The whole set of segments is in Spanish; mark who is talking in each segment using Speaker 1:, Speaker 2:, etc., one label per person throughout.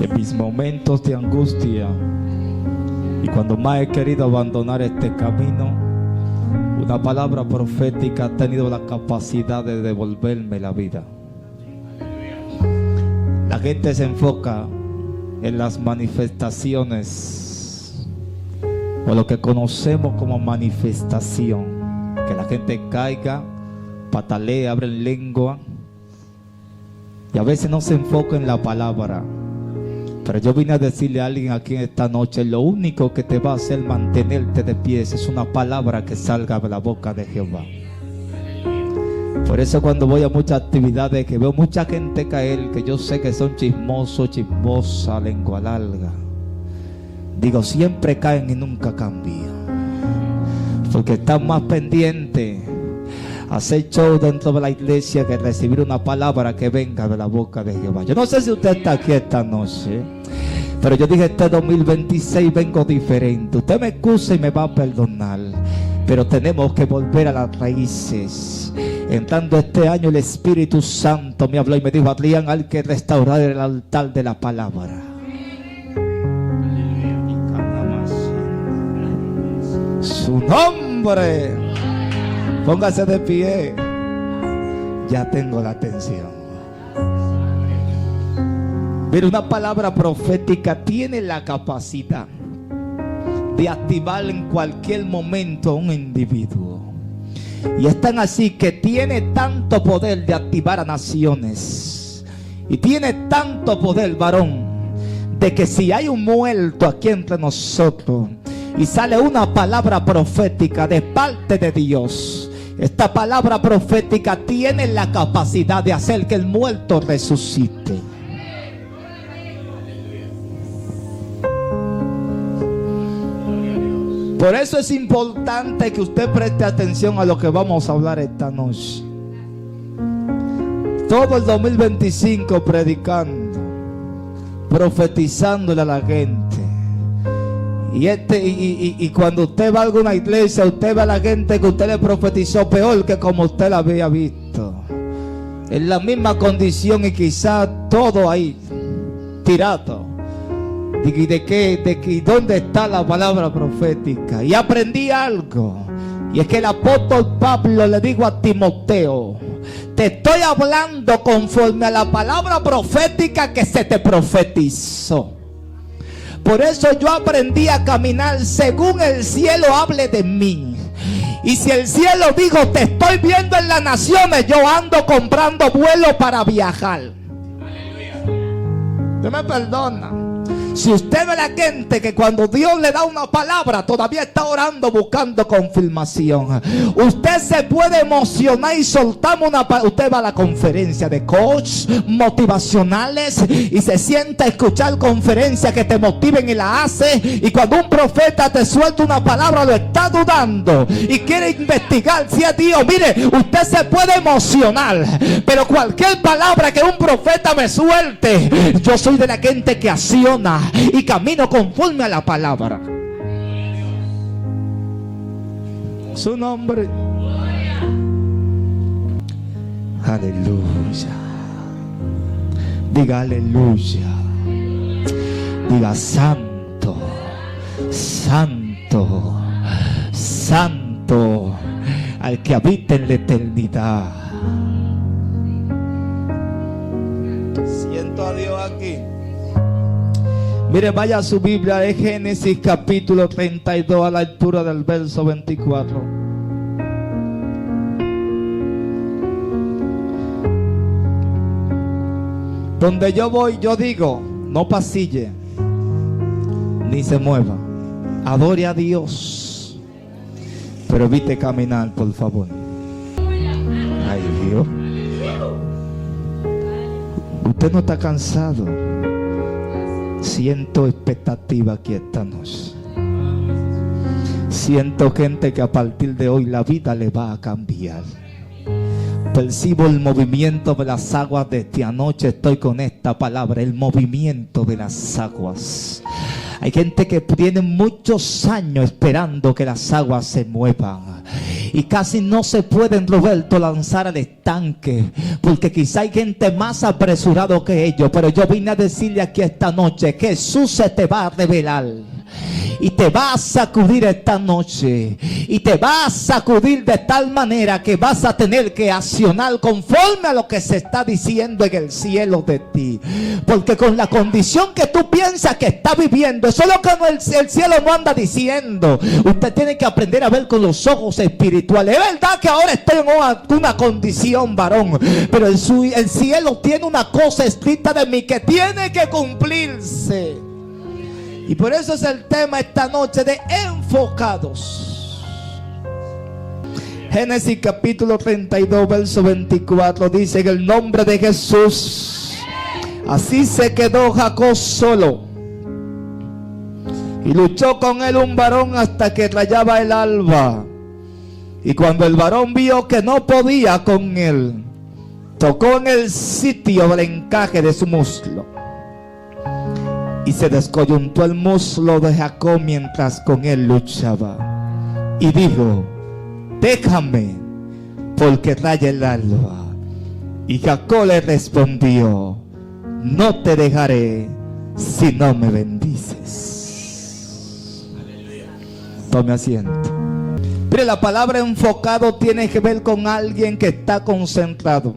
Speaker 1: En mis momentos de angustia y cuando más he querido abandonar este camino, una palabra profética ha tenido la capacidad de devolverme la vida. La gente se enfoca en las manifestaciones o lo que conocemos como manifestación, que la gente caiga, patalee, abre lengua, y a veces no se enfoca en la palabra. Pero yo vine a decirle a alguien aquí en esta noche: lo único que te va a hacer mantenerte de pie es una palabra que salga de la boca de Jehová. Por eso cuando voy a muchas actividades que veo mucha gente caer, que yo sé que son chismosos, chismosas, lengua larga, digo, siempre caen y nunca cambian, porque están más pendientes a hacer show dentro de la iglesia que recibir una palabra que venga de la boca de Jehová. Yo no sé si usted está aquí esta noche, pero yo dije, este 2026 vengo diferente. Usted me excusa y me va a perdonar, pero tenemos que volver a las raíces. Entrando este año, el Espíritu Santo me habló y me dijo: Adrián, hay que restaurar el altar de la palabra. Su nombre. Póngase de pie. Ya tengo la atención. Pero una palabra profética tiene la capacidad de activar en cualquier momento a un individuo. Y es tan así que tiene tanto poder de activar a naciones. Y tiene tanto poder, varón, de que si hay un muerto aquí entre nosotros y sale una palabra profética de parte de Dios, esta palabra profética tiene la capacidad de hacer que el muerto resucite. Por eso es importante que usted preste atención a lo que vamos a hablar esta noche. Todo el 2025 predicando, profetizándole a la gente. Y cuando usted va a alguna iglesia, usted ve a la gente que usted le profetizó peor que como usted la había visto. En la misma condición y quizás todo ahí tirado. ¿Y de qué? ¿Dónde está la palabra profética? Y aprendí algo. Y es que el apóstol Pablo le dijo a Timoteo: te estoy hablando conforme a la palabra profética que se te profetizó. Por eso yo aprendí a caminar según el cielo hable de mí. Y si el cielo dijo: te estoy viendo en las naciones, yo ando comprando vuelo para viajar. Usted me perdona. Si usted ve a la gente que cuando Dios le da una palabra todavía está orando buscando confirmación, usted se puede emocionar y soltar una palabra. Usted va a la conferencia de coach motivacionales y se sienta a escuchar conferencias que te motiven y la hace, y cuando un profeta te suelta una palabra lo está dudando y quiere investigar si es Dios. Mire, usted se puede emocionar, pero cualquier palabra que un profeta me suelte, yo soy de la gente que acciona y camino conforme a la palabra. Su nombre. Aleluya. Diga aleluya. Diga santo, santo, santo al que habita en la eternidad. Siento a Dios aquí. Mire, vaya a su Biblia de Génesis capítulo 32 a la altura del verso 24. Donde yo voy, yo digo, no pasille, ni se mueva. Adore a Dios, pero evite caminar, por favor. Ay, Dios. Usted no está cansado. Siento expectativa aquí esta noche. Siento gente que a partir de hoy la vida le va a cambiar. Percibo el movimiento de las aguas desde anoche. Estoy con esta palabra, el movimiento de las aguas. Hay gente que tiene muchos años esperando que las aguas se muevan. y casi no se pueden, Roberto, lanzar al estanque, porque quizá hay gente más apresurado que ellos. Pero yo vine a decirle aquí esta noche que Jesús se te va a revelar y te va a sacudir esta noche, y te va a sacudir de tal manera que vas a tener que accionar conforme a lo que se está diciendo en el cielo de ti. Porque con la condición que tú piensas que está viviendo, eso es lo que el cielo no anda diciendo. Usted tiene que aprender a ver con los ojos espirituales. Es verdad que ahora estoy en una condición, varón, pero el cielo tiene una cosa escrita de mí que tiene que cumplirse. Y por eso es el tema esta noche de enfocados. Génesis capítulo 32 verso 24 dice: en el nombre de Jesús. Así se quedó Jacob solo, y luchó con él un varón hasta que rayaba el alba. Y cuando el varón vio que no podía con él, tocó en el sitio del encaje de su muslo, y se descoyuntó el muslo de Jacob mientras con él luchaba. Y dijo: déjame, porque raya el alba. Y Jacob le respondió: no te dejaré si no me bendices. Tome asiento. Pero la palabra enfocado tiene que ver con alguien que está concentrado.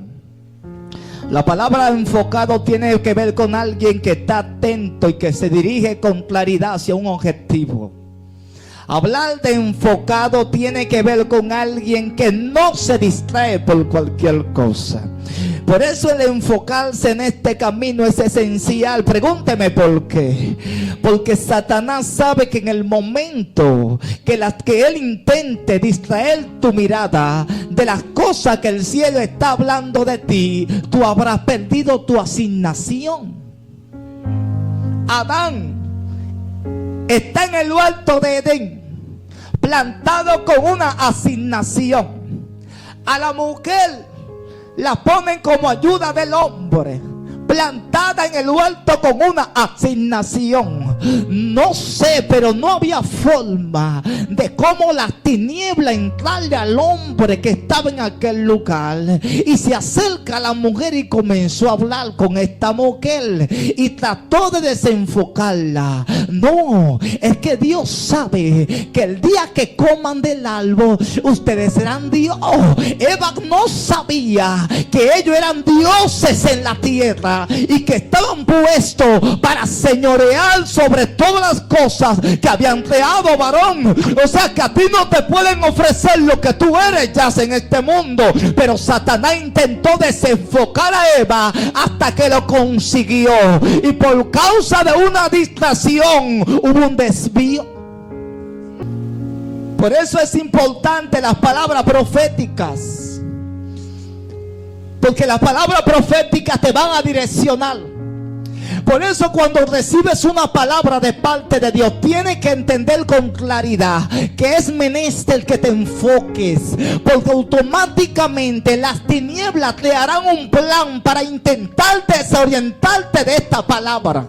Speaker 1: La palabra enfocado tiene que ver con alguien que está atento y que se dirige con claridad hacia un objetivo. Hablar de enfocado tiene que ver con alguien que no se distrae por cualquier cosa. Por eso el enfocarse en este camino es esencial. Pregúnteme por qué. Porque Satanás sabe que en el momento que él intente distraer tu mirada de las cosas que el cielo está hablando de ti, tú habrás perdido tu asignación. Adán está en el huerto de Edén, plantado con una asignación. A la mujer la ponen como ayuda del hombre, plantada en el huerto con una asignación. No sé, pero no había forma de cómo las tinieblas entrarle al hombre que estaba en aquel lugar. Y se acerca a la mujer y comenzó a hablar con esta mujer y trató de desenfocarla. No, es que Dios sabe que el día que coman del árbol ustedes serán Dios. Eva no sabía que ellos eran dioses en la tierra y que estaban puestos para señorear sobre todas las cosas que habían creado, varón. O sea que a ti no te pueden ofrecer lo que tú eres ya en este mundo. Pero Satanás intentó desenfocar a Eva hasta que lo consiguió, y por causa de una distracción hubo un desvío. Por eso es importante las palabras proféticas, porque las palabras proféticas te van a direccionar. Por eso cuando recibes una palabra de parte de Dios, tienes que entender con claridad que es menester que te enfoques, porque automáticamente las tinieblas te harán un plan para intentar desorientarte de esta palabra.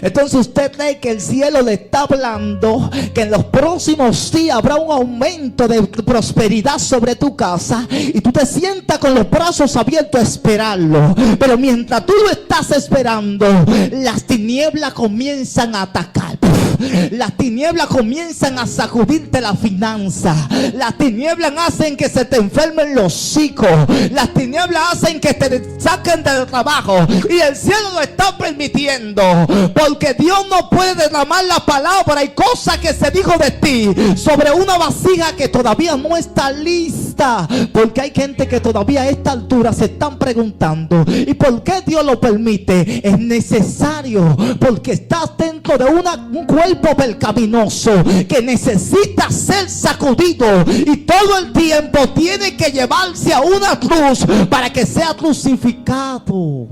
Speaker 1: Entonces usted cree que el cielo le está hablando que en los próximos días habrá un aumento de prosperidad sobre tu casa, y tú te sientas con los brazos abiertos a esperarlo. Pero mientras tú lo estás esperando, las tinieblas comienzan a atacar. Las tinieblas comienzan a sacudirte la finanza. Las tinieblas hacen que se te enfermen los hijos. Las tinieblas hacen que te saquen del trabajo. Y el cielo lo está permitiendo, porque Dios no puede derramar la palabra y cosas que se dijo de ti sobre una vasija que todavía no está lista. Porque hay gente que todavía a esta altura se están preguntando: ¿y por qué Dios lo permite? Es necesario, porque estás dentro de un cuerpo pecaminoso que necesita ser sacudido, y todo el tiempo tiene que llevarse a una cruz para que sea crucificado.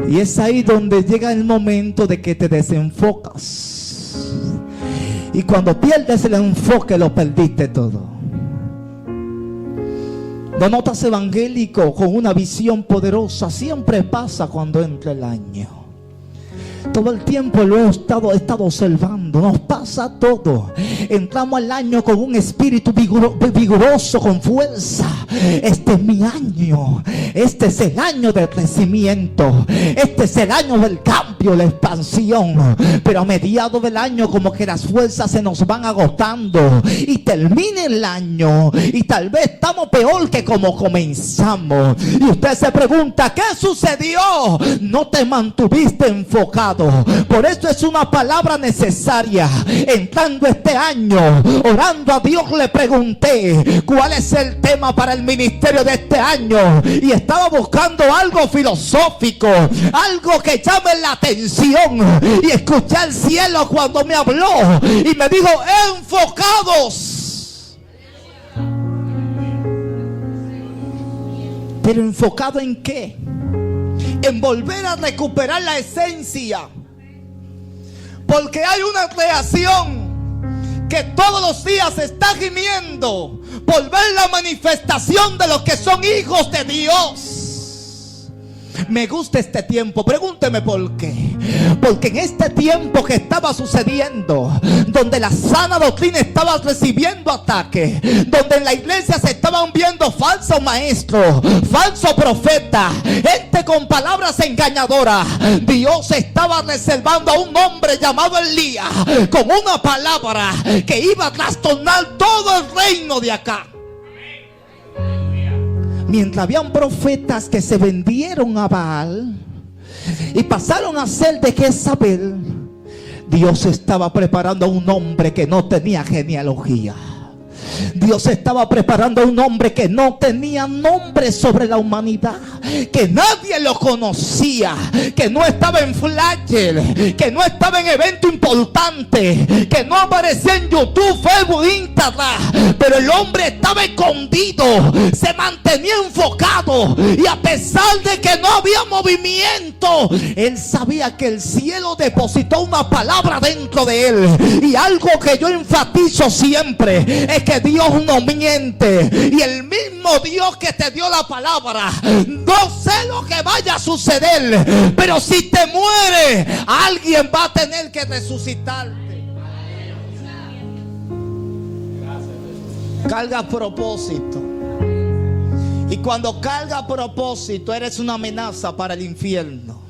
Speaker 1: Y es ahí donde llega el momento de que te desenfocas, y cuando pierdes el enfoque lo perdiste todo. No notas evangélico con una visión poderosa, siempre pasa cuando entra el año. Todo el tiempo lo he estado observando. Nos pasa todo. Entramos al año con un espíritu vigoroso, con fuerza. Este es mi año. Este es el año del crecimiento. Este es el año del cambio, la expansión. Pero a mediados del año como que las fuerzas se nos van agotando. Y termina el año. Y tal vez estamos peor que como comenzamos. Y usted se pregunta, ¿qué sucedió? No te mantuviste enfocado. Por eso es una palabra necesaria. Entrando este año, orando a Dios, le pregunté cuál es el tema para el ministerio de este año, y estaba buscando algo filosófico, algo que llame la atención, y escuché al cielo cuando me habló y me dijo: enfocados. Pero enfocado ¿en qué? En volver a recuperar la esencia. Porque hay una creación que todos los días está gimiendo por ver la manifestación de los que son hijos de Dios. Me gusta este tiempo. Pregúnteme por qué. Porque en este tiempo que estaba sucediendo, donde la sana doctrina estaba recibiendo ataques, donde en la iglesia se estaban viendo falsos maestros, falsos profetas, gente con palabras engañadoras, Dios estaba reservando a un hombre llamado Elías con una palabra que iba a trastornar todo el reino de acá. Mientras habían profetas que se vendieron a Baal y pasaron a ser de Jezabel, Dios estaba preparando a un hombre que no tenía genealogía. Dios estaba preparando a un hombre que no tenía nombre sobre la humanidad, que nadie lo conocía, que no estaba en flyer, que no estaba en evento importante, que no aparecía en YouTube, Facebook, Instagram, pero el hombre estaba escondido, se mantenía enfocado, y a pesar de que no había movimiento, él sabía que el cielo depositó una palabra dentro de él. Y algo que yo enfatizo siempre es que Dios no miente, y el mismo Dios que te dio la palabra, no sé lo que vaya a suceder, pero si te mueres, alguien va a tener que resucitarte. Carga propósito, y cuando carga propósito eres una amenaza para el infierno.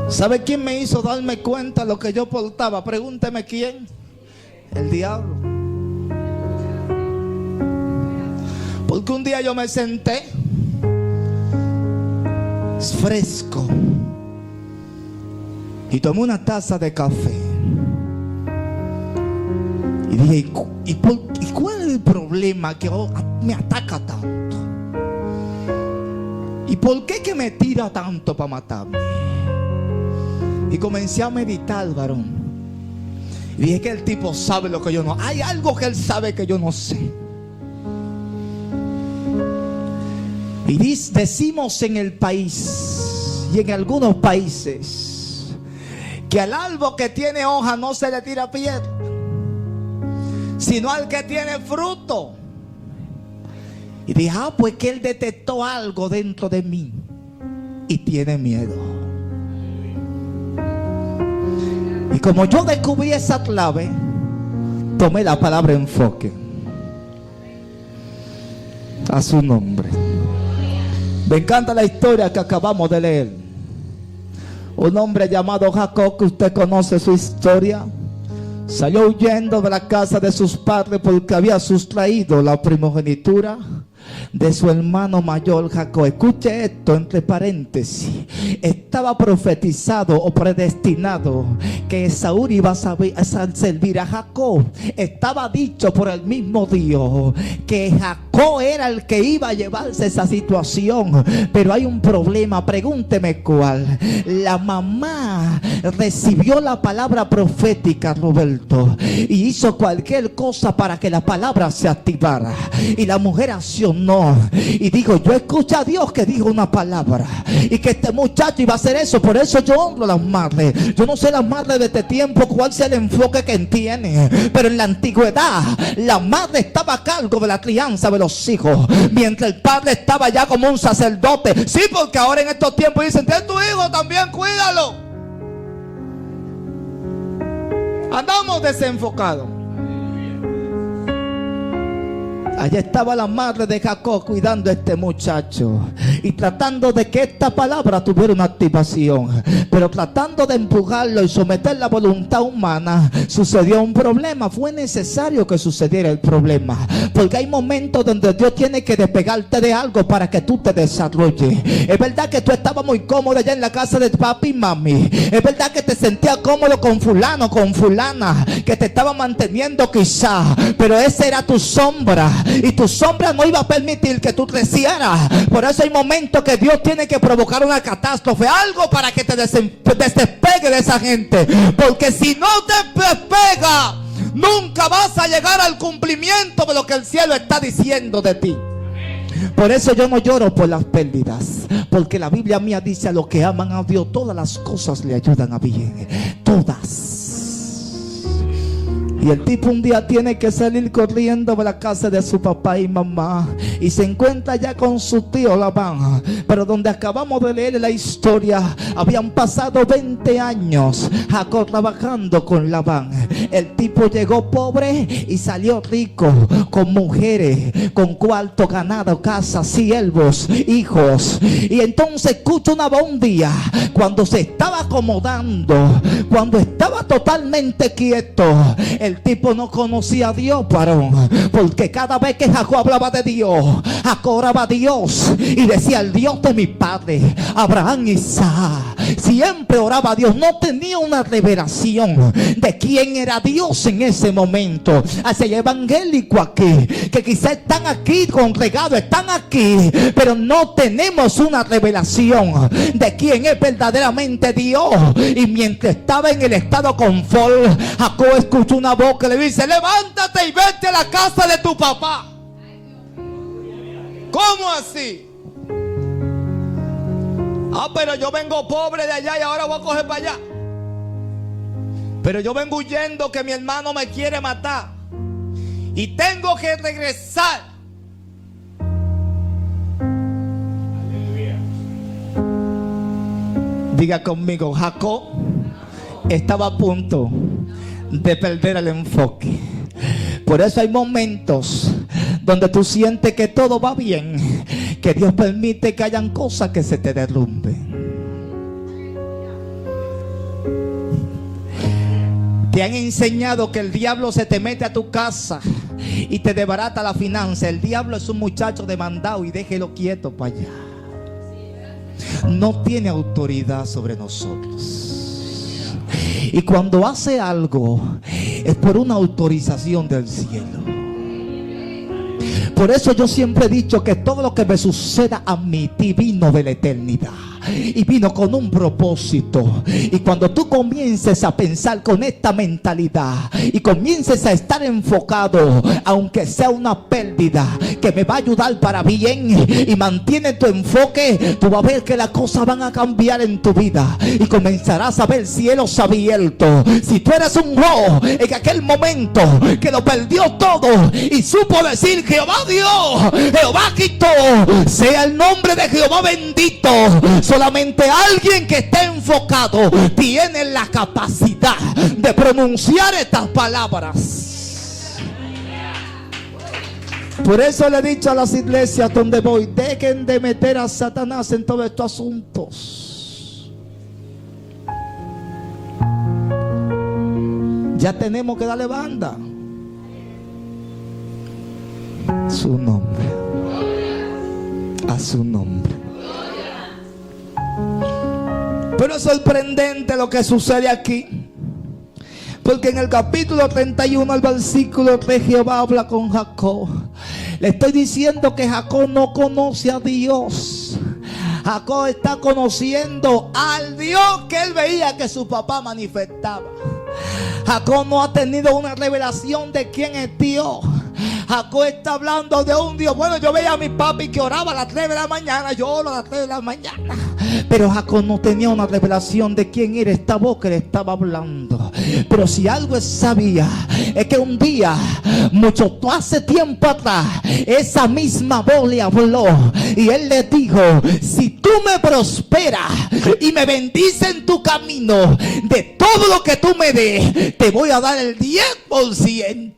Speaker 1: ¿Sabe quién me hizo darme cuenta de lo que yo portaba? Pregúnteme quién. El diablo. Porque un día yo me senté fresco y tomé una taza de café y dije: ¿y cuál es el problema que me ataca tanto? ¿Y por qué que me tira tanto para matarme? Y comencé a meditar, varón. Y dije que el tipo sabe lo que yo no. Hay algo que él sabe que yo no sé. Y decimos en el país y en algunos países que al árbol que tiene hoja no se le tira piedra, sino al que tiene fruto. Y dije: pues que él detectó algo dentro de mí y tiene miedo. Y como yo descubrí esa clave, tomé la palabra enfoque. A su nombre. Me encanta la historia que acabamos de leer. Un hombre llamado Jacob, que usted conoce su historia, salió huyendo de la casa de sus padres porque había sustraído la primogenitura de su hermano mayor Jacob. Escuche esto entre paréntesis: estaba profetizado o predestinado que Esaú iba a servir a Jacob. Estaba dicho por el mismo Dios que Jacob era el que iba a llevarse esa situación. Pero hay un problema, pregúnteme cuál. La mamá recibió la palabra profética, Roberto, y hizo cualquier cosa para que la palabra se activara. Y la mujer accionó. emocionó y dijo: yo escuché a Dios que dijo una palabra y que este muchacho iba a hacer eso. Por eso yo honro a las madres. Yo no sé las madres de este tiempo cuál sea el enfoque que tienen, pero en la antigüedad la madre estaba a cargo de la crianza de los hijos, mientras el padre estaba ya como un sacerdote. Sí, porque ahora en estos tiempos dicen: ten tu hijo, también cuídalo. Andamos desenfocados. Allá estaba la madre de Jacob cuidando a este muchacho y tratando de que esta palabra tuviera una activación, pero tratando de empujarlo y someter la voluntad humana. Sucedió un problema. Fue necesario que sucediera el problema, porque hay momentos donde Dios tiene que despegarte de algo para que tú te desarrolles. Es verdad que tú estabas muy cómodo allá en la casa de papi y mami. Es verdad que te sentías cómodo con fulano, con fulana, que te estaba manteniendo quizá, pero esa era tu sombra. Y tu sombra no iba a permitir que tú crecieras. Por eso hay momentos que Dios tiene que provocar una catástrofe, algo para que te despegue de esa gente. Porque si no te despega, nunca vas a llegar al cumplimiento de lo que el cielo está diciendo de ti. Por eso yo no lloro por las pérdidas, porque la Biblia mía dice: a los que aman a Dios todas las cosas le ayudan a bien. Todas. Y el tipo un día tiene que salir corriendo de la casa de su papá y mamá y se encuentra ya con su tío Labán. Pero donde acabamos de leer la historia, habían pasado 20 años Jacob trabajando con Labán. El tipo llegó pobre y salió rico, con mujeres, con cuarto, ganado, casa, siervos, hijos. Y entonces escucha una voz un día, cuando se estaba acomodando, cuando estaba totalmente quieto. El tipo no conocía a Dios, varón, porque cada vez que Jacob hablaba de Dios, Jacob oraba a Dios y decía: el Dios de mi padre Abraham, Isaac. Siempre oraba a Dios. No tenía una revelación de quién era Dios en ese momento. Así hay evangélicos aquí que quizás están aquí congregados, están aquí, pero no tenemos una revelación de quién es verdaderamente Dios. Y mientras estaba en el estado confort, Jacob escuchó una voz que le dice: levántate y vete a la casa de tu papá. ¿Cómo así? Pero yo vengo pobre de allá y ahora voy a coger para allá. Pero yo vengo huyendo que mi hermano me quiere matar y tengo que regresar. Diga conmigo: Jacob estaba a punto de perder el enfoque. Por eso hay momentos donde tú sientes que todo va bien, que Dios permite que hayan cosas que se te derrumben. Te han enseñado que el diablo se te mete a tu casa y te desbarata la finanza. El diablo es un muchacho demandado y déjelo quieto para allá. No tiene autoridad sobre nosotros. Y cuando hace algo es por una autorización del cielo. Por eso yo siempre he dicho que todo lo que me suceda a mí vino de la eternidad y vino con un propósito. Y cuando tú comiences a pensar con esta mentalidad y comiences a estar enfocado, aunque sea una pérdida que me va a ayudar para bien, y mantiene tu enfoque, tú vas a ver que las cosas van a cambiar en tu vida y comenzarás a ver cielos abiertos. Si tú eres un Job en aquel momento que lo perdió todo y supo decir: Jehová dio, Jehová quitó, sea el nombre de Jehová bendito. Solamente alguien que esté enfocado tiene la capacidad de pronunciar estas palabras. Por eso le he dicho a las iglesias donde voy: dejen de meter a Satanás en todos estos asuntos. Ya tenemos que darle banda. Su nombre, a su nombre. Pero es sorprendente lo que sucede aquí, porque en el capítulo 31 al versículo 3 Jehová habla con Jacob. Le estoy diciendo que Jacob no conoce a Dios. Jacob está conociendo al Dios que él veía que su papá manifestaba. Jacob no ha tenido una revelación de quién es Dios. Jacob está hablando de un Dios. Bueno, yo veía a mi papi que oraba a las 3 de la mañana. Yo oro a las 3 de la mañana. Pero Jacob no tenía una revelación de quién era esta voz que le estaba hablando. Pero si algo sabía, es que un día, mucho hace tiempo atrás, esa misma voz le habló. Y él le dijo: si tú me prosperas y me bendices en tu camino, de todo lo que tú me des, te voy a dar el 10%.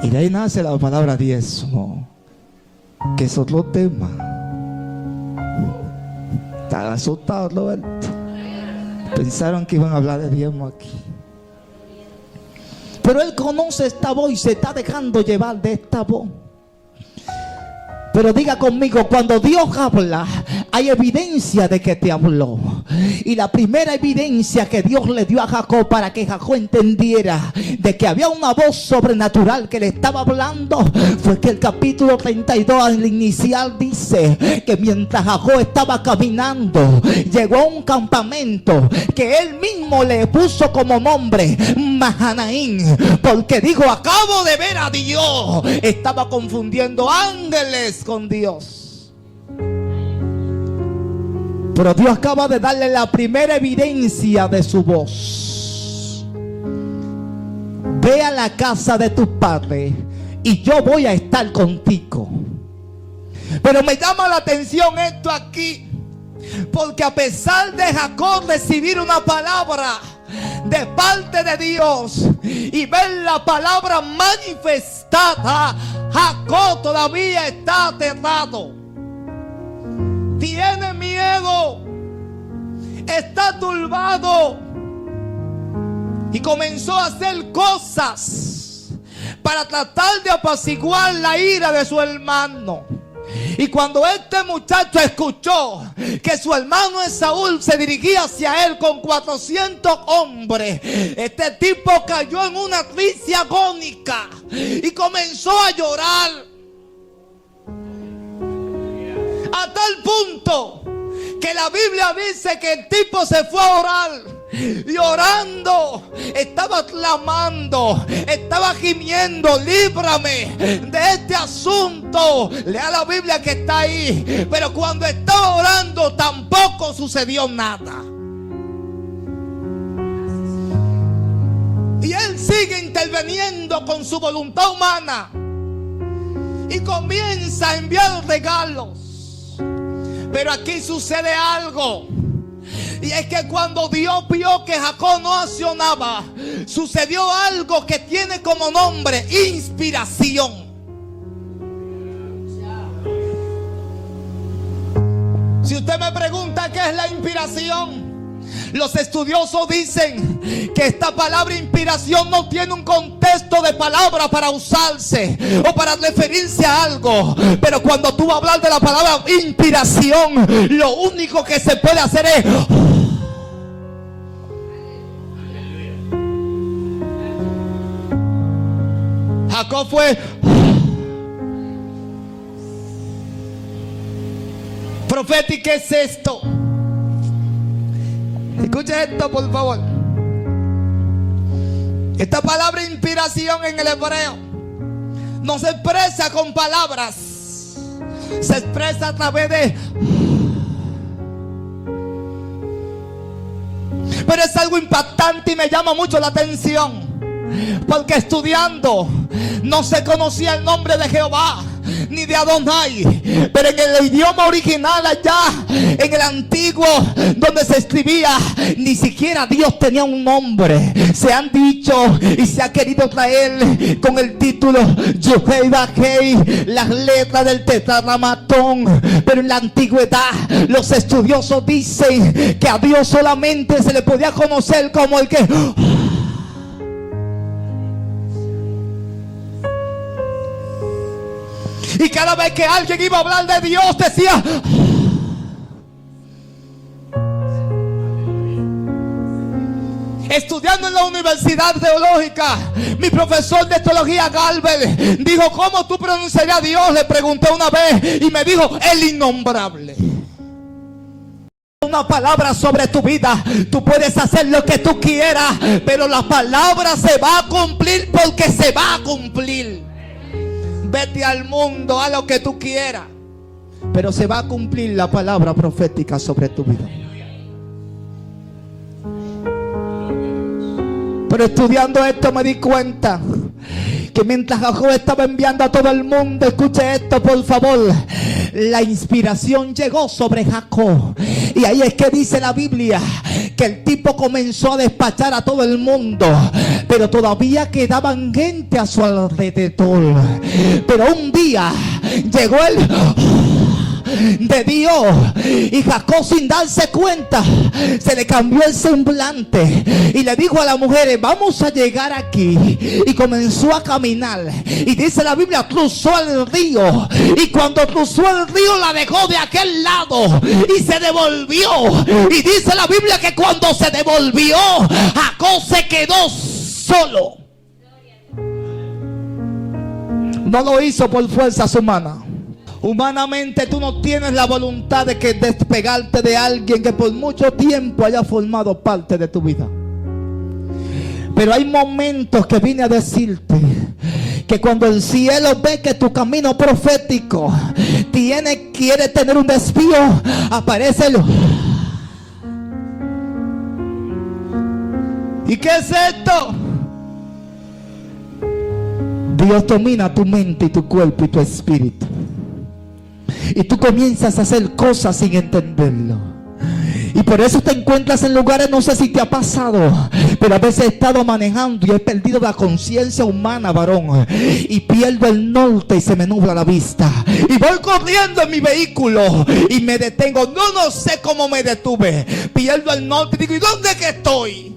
Speaker 1: Y de ahí nace la palabra diezmo, que es otro tema. Están asustados, Roberto. Pensaron que iban a hablar de diezmo aquí. Pero él conoce esta voz y se está dejando llevar de esta voz. Pero diga conmigo, cuando Dios habla, hay evidencia de que te habló. Y la primera evidencia que Dios le dio a Jacob para que Jacob entendiera de que había una voz sobrenatural que le estaba hablando, fue que el capítulo 32 al inicial dice que mientras Jacob estaba caminando, llegó a un campamento que él mismo le puso como nombre Mahanaim, porque dijo: acabo de ver a Dios. Estaba confundiendo ángeles con Dios. Pero Dios acaba de darle la primera evidencia de su voz. Ve a la casa de tus padres y yo voy a estar contigo. Pero me llama la atención esto aquí, porque a pesar de Jacob recibir una palabra de parte de Dios y ver la palabra manifestada, Jacob todavía está aterrado, tiene miedo, está turbado y comenzó a hacer cosas para tratar de apaciguar la ira de su hermano. Y cuando este muchacho escuchó que su hermano Esaú se dirigía hacia él con 400 hombres, este tipo cayó en una crisis agónica y comenzó a llorar. A tal punto que la Biblia dice que el tipo se fue a orar. Y orando, estaba clamando, estaba gimiendo: líbrame de este asunto. Lea la Biblia que está ahí. Pero cuando estaba orando, tampoco sucedió nada. Y él sigue interviniendo con su voluntad humana y comienza a enviar regalos. Pero aquí sucede algo. Y es que cuando Dios vio que Jacob no accionaba, sucedió algo que tiene como nombre inspiración. Si usted me pregunta qué es la inspiración, los estudiosos dicen que esta palabra inspiración no tiene un contexto de palabra para usarse o para referirse a algo. Pero cuando tú vas a hablar de la palabra inspiración, lo único que se puede hacer es... Jacob fue... Profeta, ¿y qué es esto? Escuche esto, por favor. Esta palabra inspiración en el hebreo no se expresa con palabras, se expresa a través de... Pero es algo impactante y me llama mucho la atención, porque estudiando no se conocía el nombre de Jehová ni de Adonai, pero en el idioma original allá, en el antiguo donde se escribía, ni siquiera Dios tenía un nombre. Se han dicho y se ha querido traer con el título Yehudahei, las letras del tetragramatón, pero en la antigüedad los estudiosos dicen que a Dios solamente se le podía conocer como el que... Y cada vez que alguien iba a hablar de Dios decía... Estudiando en la Universidad Teológica, mi profesor de teología Galvez dijo: ¿cómo tú pronunciarías a Dios? Le pregunté una vez y me dijo: el innombrable. una palabra sobre tu vida. Tú puedes hacer lo que tú quieras, pero la palabra se va a cumplir porque se va a cumplir. Vete al mundo, haz lo que tú quieras, pero se va a cumplir la palabra profética sobre tu vida. Pero estudiando esto me di cuenta que mientras Jacob estaba enviando a todo el mundo, escuche esto por favor, la inspiración llegó sobre Jacob. Y ahí es que dice la Biblia que el tipo comenzó a despachar a todo el mundo, pero todavía quedaban gente a su alrededor. Pero un día llegó el de Dios y Jacob, sin darse cuenta, se le cambió el semblante y le dijo a las mujeres: vamos a llegar aquí. Y comenzó a caminar, y dice la Biblia, cruzó el río, y cuando cruzó el río la dejó de aquel lado y se devolvió. Y dice la Biblia que cuando se devolvió, Jacob se quedó solo. No lo hizo por fuerzas humanas. Humanamente tú no tienes la voluntad de que despegarte de alguien que por mucho tiempo haya formado parte de tu vida. Pero hay momentos que vine a decirte que cuando el cielo ve que tu camino profético quiere tener un desvío, aparece el... ¿Y qué es esto? Dios domina tu mente y tu cuerpo y tu espíritu. Y tú comienzas a hacer cosas sin entenderlo. Y por eso te encuentras en lugares, no sé si te ha pasado, pero a veces he estado manejando y he perdido la conciencia humana, varón, y pierdo el norte y se me nubla la vista. Y voy corriendo en mi vehículo y me detengo. No sé cómo me detuve. Pierdo el norte y digo: ¿y dónde que estoy?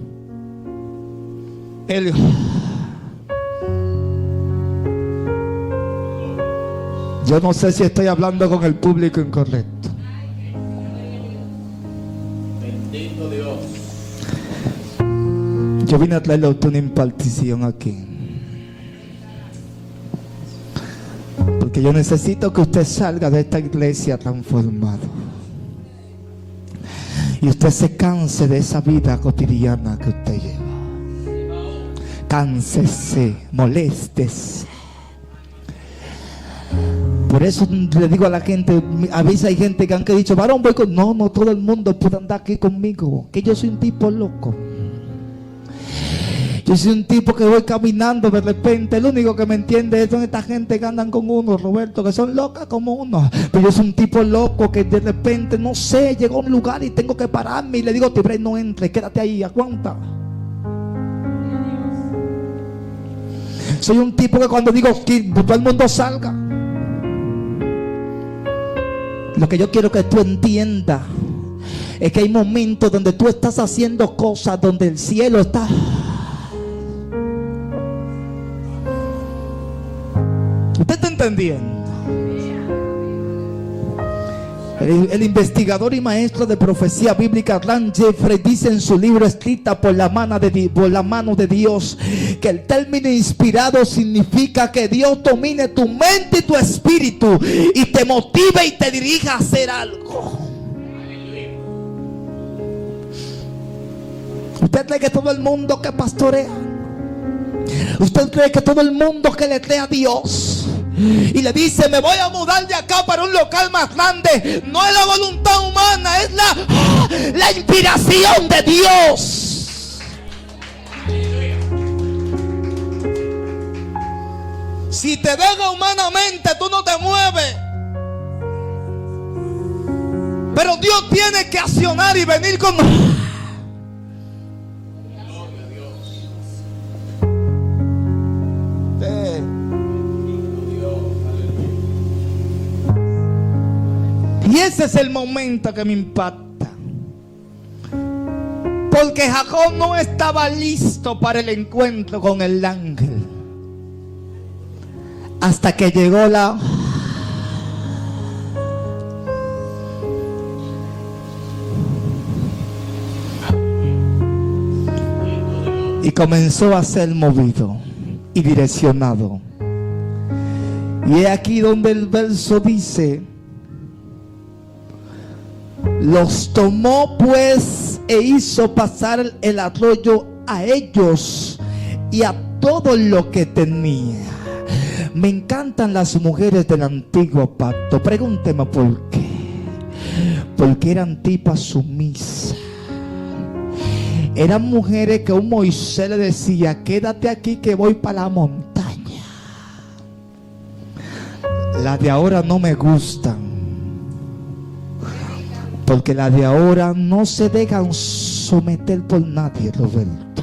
Speaker 1: Yo no sé si estoy hablando con el público incorrecto.
Speaker 2: Bendito Dios.
Speaker 1: Yo vine a traerle a usted una impartición aquí, porque yo necesito que usted salga de esta iglesia transformado y usted se canse de esa vida cotidiana que usted lleva. Cánsese, moléstese. Por eso le digo a la gente, a veces hay gente que han dicho: varón, voy con... No todo el mundo puede andar aquí conmigo, que yo soy un tipo loco. Yo soy un tipo que voy caminando de repente. El único que me entiende son esta gente que andan con uno, Roberto, que son locas como uno. Pero yo soy un tipo loco que de repente, no sé, llego a un lugar y tengo que pararme y le digo: Tibrey, no entres, quédate ahí, aguanta. Soy un tipo que cuando digo que todo el mundo salga, lo que yo quiero que tú entiendas es que hay momentos donde tú estás haciendo cosas donde el cielo está. ¿Usted está entendiendo? El investigador y maestro de profecía bíblica Rand Jeffrey dice en su libro Escrita por la mano de Dios, que el término inspirado significa que Dios domine tu mente y tu espíritu y te motive y te dirija a hacer algo. ¿Usted cree que todo el mundo que pastorea? ¿Usted cree que todo el mundo que le cree a Dios y le dice: me voy a mudar de acá para un local más grande, no es la voluntad humana, es la inspiración de Dios? Si te deja humanamente, tú no te mueves, pero Dios tiene que accionar y venir con... Y ese es el momento que me impacta, porque Jacob no estaba listo para el encuentro con el ángel hasta que llegó y comenzó a ser movido y direccionado. Y es aquí donde el verso dice Los tomó pues e hizo pasar el arroyo a ellos y a todo lo que tenía. Me encantan las mujeres del antiguo pacto. Pregúnteme por qué. Porque eran tipas sumisas. Eran mujeres que un Moisés le decía: quédate aquí que voy para la montaña. Las de ahora no me gustan, porque las de ahora no se dejan someter por nadie, Roberto.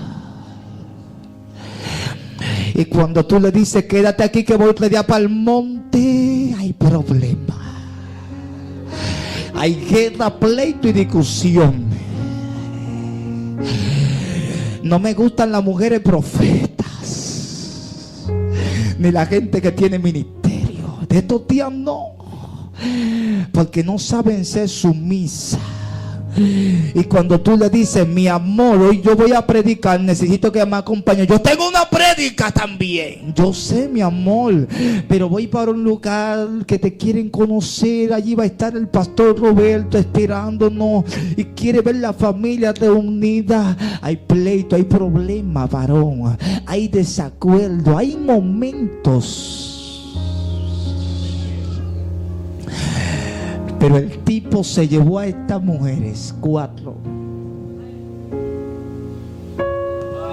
Speaker 1: Y cuando tú le dices: quédate aquí que voy para el monte, hay problema. Hay guerra, pleito y discusión. No me gustan las mujeres profetas, ni la gente que tiene ministerio. De estos días no, porque no saben ser sumisas. Y cuando tú le dices: mi amor, hoy yo voy a predicar, necesito que me acompañe. Yo tengo una prédica también. Yo sé, mi amor, pero voy para un lugar que te quieren conocer. Allí va a estar el pastor Roberto esperándonos y quiere ver la familia reunida. Hay pleito, hay problema, varón. Hay desacuerdo, hay momentos. Pero el tipo se llevó a estas mujeres, 4,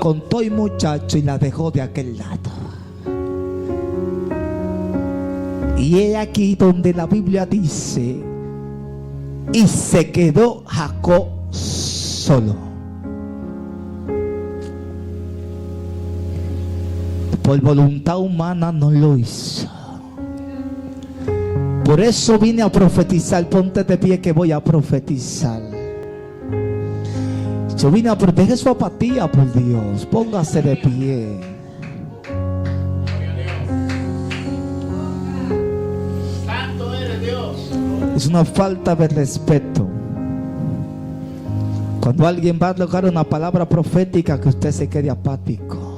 Speaker 1: con todo el muchacho, y la dejó de aquel lado. Y es aquí donde la Biblia dice: y se quedó Jacob solo. Por voluntad humana no lo hizo. Por eso vine a profetizar. Ponte de pie que voy a profetizar. Yo vine a proteger su apatía, por Dios. Póngase de pie.
Speaker 2: Santo eres Dios.
Speaker 1: Es una falta de respeto cuando alguien va a lograr una palabra profética que usted se quede apático.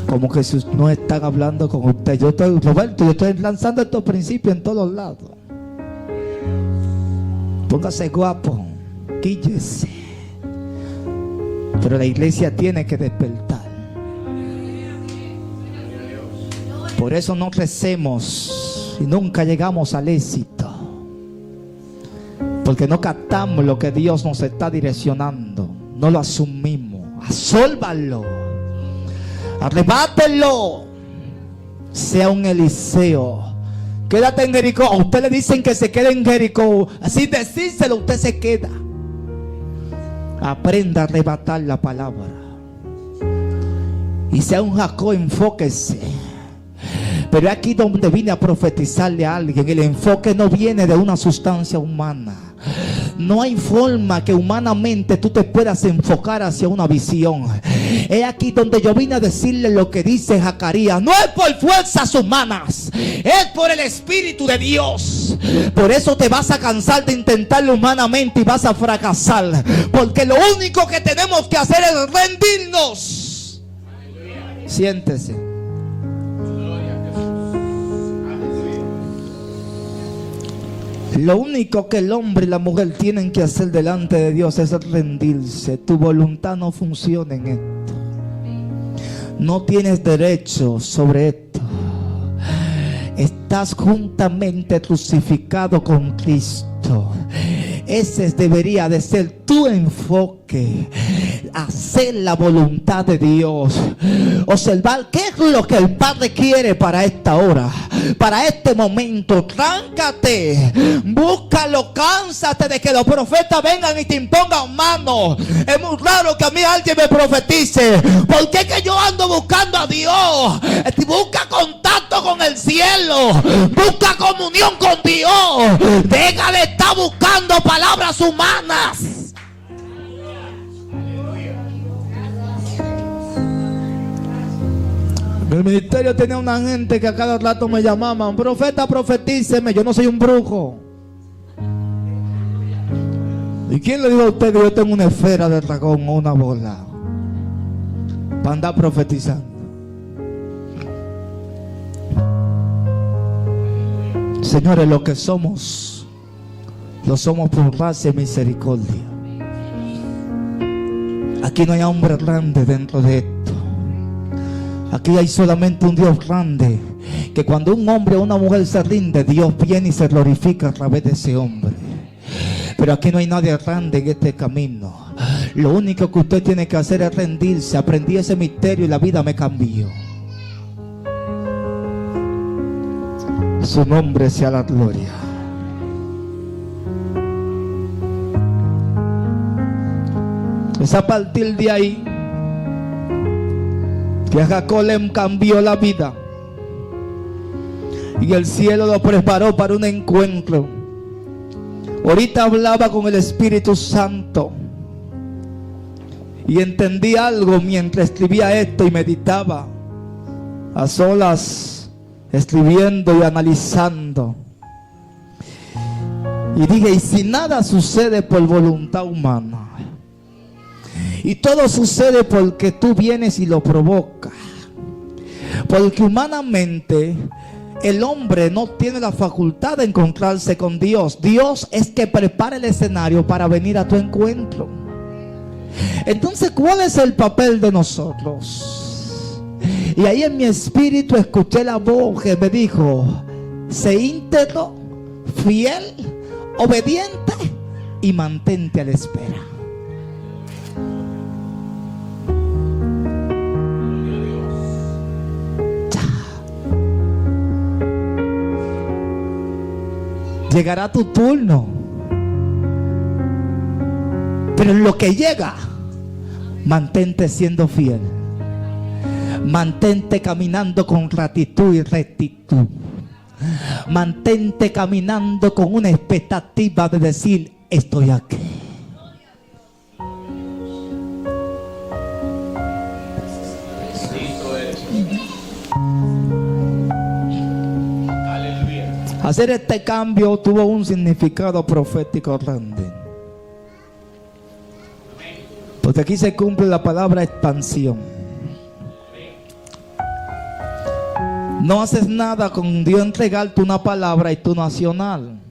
Speaker 1: Como que si no están hablando con usted. Yo estoy, Roberto, yo estoy lanzando estos principios en todos lados. Póngase guapo, quíllese. Pero la iglesia tiene que despertar. Por eso no crecemos y nunca llegamos al éxito, porque no captamos lo que Dios nos está direccionando. No lo asumimos. Absórbanlo. Arrebátelo. Sea un Eliseo. Quédate en Jericó. A usted le dicen que se quede en Jericó. Así decírselo, usted se queda. Aprenda a arrebatar la palabra. Y sea un Jacob, enfóquese. Pero aquí donde vine a profetizarle a alguien, el enfoque no viene de una sustancia humana. No hay forma que humanamente tú te puedas enfocar hacia una visión. Es aquí donde yo vine a decirle lo que dice Zacarías. No es por fuerzas humanas, es por el Espíritu de Dios. Por eso te vas a cansar de intentarlo humanamente y vas a fracasar, porque lo único que tenemos que hacer es rendirnos. Siéntese. Lo único que el hombre y la mujer tienen que hacer delante de Dios es rendirse. Tu voluntad no funciona en esto. No tienes derecho sobre esto. Estás juntamente crucificado con Cristo. Ese debería de ser tu enfoque. Hacer la voluntad de Dios. Observar qué es lo que el Padre quiere para esta hora, para este momento. Tráncate, búscalo, cánsate de que los profetas vengan y te impongan manos. Es muy raro que a mí alguien me profetice. ¿Por qué que yo ando buscando a Dios? Busca contacto con el cielo, busca comunión con Dios. Deja de estar buscando palabras humanas. El ministerio tenía una gente que a cada rato me llamaban: profeta, profetíceme. Yo no soy un brujo. ¿Y quién le dijo a usted que yo tengo una esfera de dragón o una bola para andar profetizando? Señores, lo que somos lo somos por gracia y misericordia. Aquí no hay hombre grande dentro de esto. Aquí hay solamente un Dios grande, que cuando un hombre o una mujer se rinde, Dios viene y se glorifica a través de ese hombre. Pero aquí no hay nadie grande en este camino. Lo único que usted tiene que hacer es rendirse. Aprendí ese misterio y la vida me cambió. Su nombre sea la gloria. Es a partir de ahí que a Jacob le cambió la vida, y el cielo lo preparó para un encuentro. Ahorita hablaba con el Espíritu Santo y entendí algo mientras escribía esto y meditaba a solas, escribiendo y analizando. Y dije, y si nada sucede por voluntad humana, y todo sucede porque tú vienes y lo provocas, porque humanamente el hombre no tiene la facultad de encontrarse con Dios. Dios es que prepara el escenario para venir a tu encuentro. Entonces, ¿cuál es el papel de nosotros? Y ahí en mi espíritu escuché la voz que me dijo: sé íntegro, fiel, obediente y mantente a la espera. Llegará tu turno, pero en lo que llega, mantente siendo fiel, mantente caminando con gratitud y rectitud, mantente caminando con una expectativa de decir: estoy aquí. Hacer este cambio tuvo un significado profético grande, porque aquí se cumple la palabra expansión. No haces nada con Dios entregarte una palabra y tú nacional.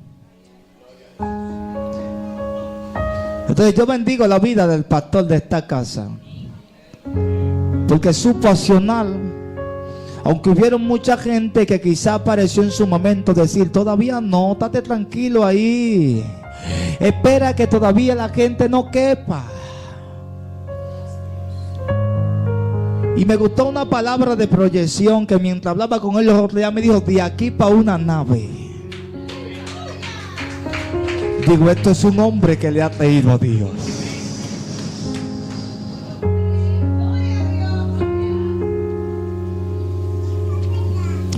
Speaker 1: Entonces yo bendigo la vida del pastor de esta casa, porque su pasional. Aunque hubieron mucha gente que quizá pareció en su momento decir: todavía no, estate tranquilo ahí, espera que todavía la gente no quepa. Y me gustó una palabra de proyección que mientras hablaba con él los otros días me dijo: de aquí para una nave. Digo, esto es un hombre que le ha traído a Dios.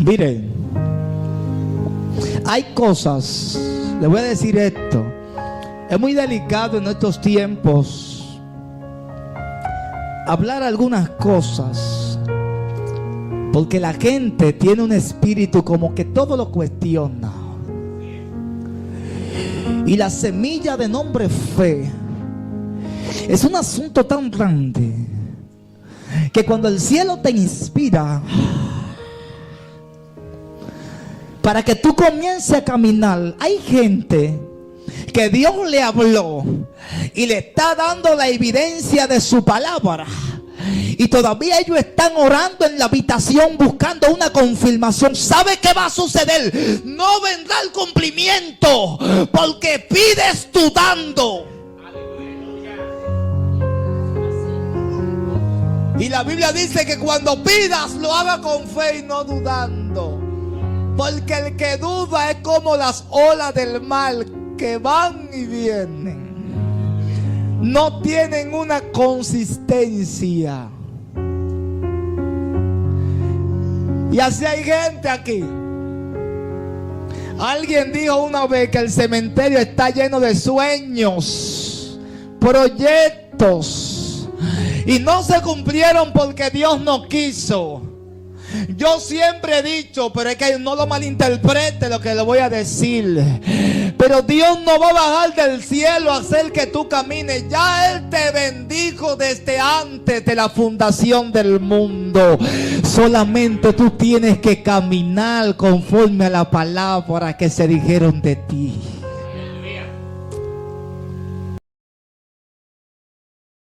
Speaker 1: Miren, hay cosas, le voy a decir esto, es muy delicado en estos tiempos hablar algunas cosas, porque la gente tiene un espíritu como que todo lo cuestiona. Y la semilla de nombre fe es un asunto tan grande que cuando el cielo te inspira para que tú comiences a caminar, hay gente que Dios le habló y le está dando la evidencia de su palabra, y todavía ellos están orando en la habitación buscando una confirmación. ¿Sabe qué va a suceder? No vendrá el cumplimiento porque pides dudando. Y la Biblia dice que cuando pidas lo haga con fe y no dudando. Porque el que duda es como las olas del mar que van y vienen. No tienen una consistencia. Y así hay gente aquí. Alguien dijo una vez que el cementerio está lleno de sueños, proyectos, y no se cumplieron porque Dios no quiso. Yo siempre he dicho, pero es que no lo malinterprete lo que le voy a decir, pero Dios no va a bajar del cielo a hacer que tú camines. Ya Él te bendijo desde antes de la fundación del mundo. Solamente tú tienes que caminar conforme a la palabra que se dijeron de ti.